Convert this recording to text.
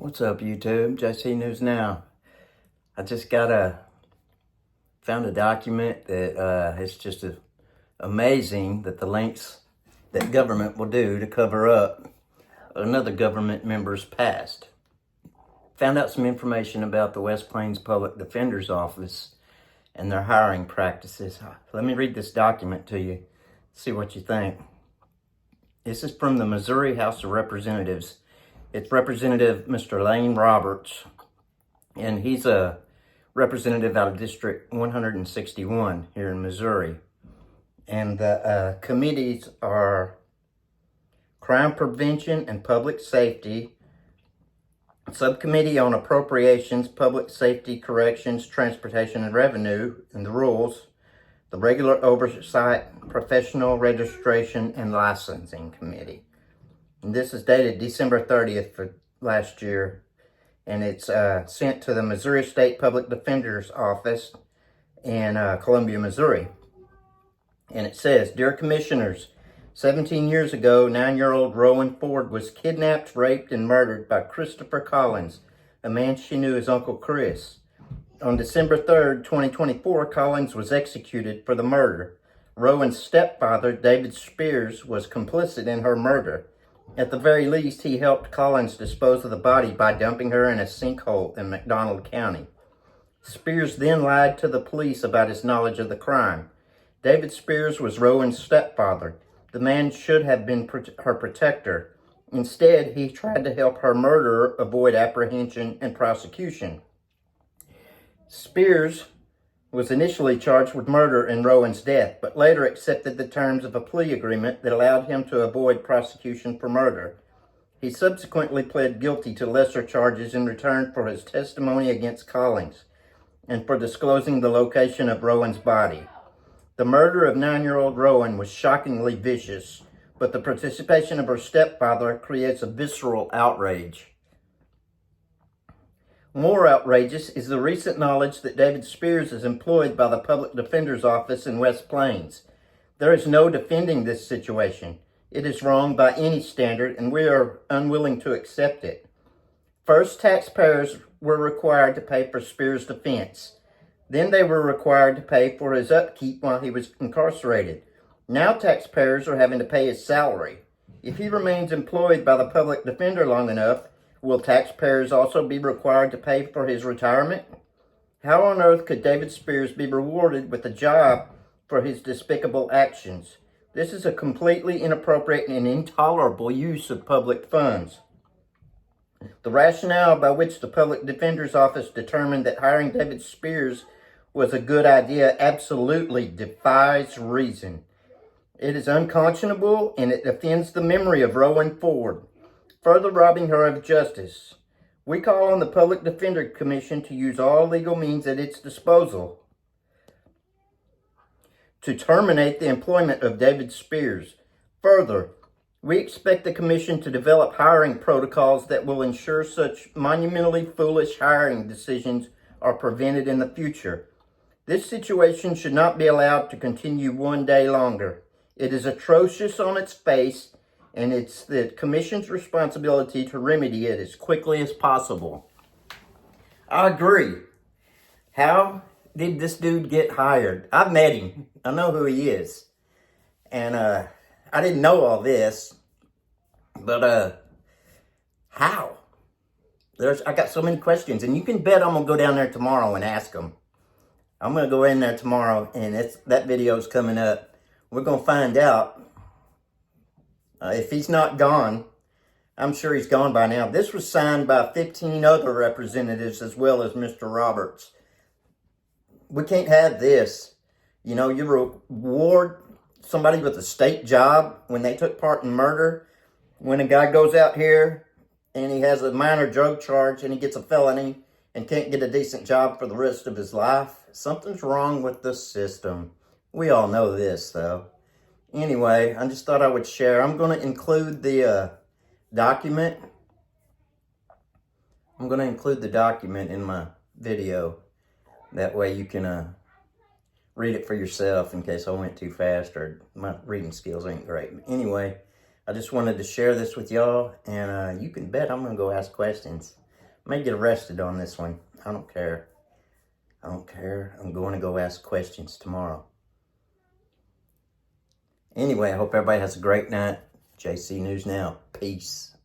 What's up, YouTube? JC News Now. I just found a document that it's just amazing that the lengths that government will do to cover up another government member's past. Found out some information about the West Plains Public Defender's Office and their hiring practices. Let me read this document to you, see what you think. This is from the Missouri House of Representatives. It's Representative Mr. Lane Roberts, and he's a representative out of District 161 here in Missouri. And the committees are Crime Prevention and Public Safety, Subcommittee on Appropriations, Public Safety, Corrections, Transportation, and Revenue, and the Rules, the Regular Oversight, Professional Registration, and Licensing Committee. And this is dated December 30th for last year, and it's sent to the Missouri State Public Defender's Office in Columbia, Missouri. And it says, Dear Commissioners, 17 years ago, 9-year-old Rowan Ford was kidnapped, raped, and murdered by Christopher Collins, a man she knew as Uncle Chris. On December 3rd, 2024, Collins was executed for the murder. Rowan's stepfather, David Spears, was complicit in her murder. At the very least, he helped Collins dispose of the body by dumping her in a sinkhole in McDonald County. Spears then lied to the police about his knowledge of the crime. David Spears was Rowan's stepfather. The man should have been her protector. Instead, he tried to help her murderer avoid apprehension and prosecution. Spears was initially charged with murder in Rowan's death, but later accepted the terms of a plea agreement that allowed him to avoid prosecution for murder. He subsequently pled guilty to lesser charges in return for his testimony against Collins and for disclosing the location of Rowan's body. The murder of 9-year-old Rowan was shockingly vicious, but the participation of her stepfather creates a visceral outrage. More outrageous is the recent knowledge that David Spears is employed by the Public Defender's Office in West Plains. There is no defending this situation. It is wrong by any standard, and we are unwilling to accept it. First, taxpayers were required to pay for Spears' defense. Then they were required to pay for his upkeep while he was incarcerated. Now taxpayers are having to pay his salary. If he remains employed by the public defender long enough, will taxpayers also be required to pay for his retirement? How on earth could David Spears be rewarded with a job for his despicable actions? This is a completely inappropriate and intolerable use of public funds. The rationale by which the Public Defender's Office determined that hiring David Spears was a good idea absolutely defies reason. It is unconscionable, and it offends the memory of Rowan Ford, further robbing her of justice. We call on the Public Defender Commission to use all legal means at its disposal to terminate the employment of David Spears. Further, we expect the Commission to develop hiring protocols that will ensure such monumentally foolish hiring decisions are prevented in the future. This situation should not be allowed to continue one day longer. It is atrocious on its face, and it's the Commission's responsibility to remedy it as quickly as possible. I agree. How did this dude get hired? I've met him. I know who he is. And I didn't know all this. But how? I got so many questions. And you can bet I'm going to go down there tomorrow and ask him. I'm going to go in there tomorrow, and that video's coming up. We're going to find out. If he's not gone, I'm sure he's gone by now. This was signed by 15 other representatives as well as Mr. Roberts. We can't have this. You know, you reward somebody with a state job when they took part in murder. When a guy goes out here and he has a minor drug charge and he gets a felony and can't get a decent job for the rest of his life, something's wrong with the system. We all know this, though. Anyway, I just thought I would share. I'm going to include the document. I'm going to include the document in my video. That way you can read it for yourself in case I went too fast or my reading skills ain't great. But anyway, I just wanted to share this with y'all, and you can bet I'm going to go ask questions. may get arrested on this one. I don't care. I don't care. I'm going to go ask questions tomorrow. Anyway, I hope everybody has a great night. JC News Now. Peace.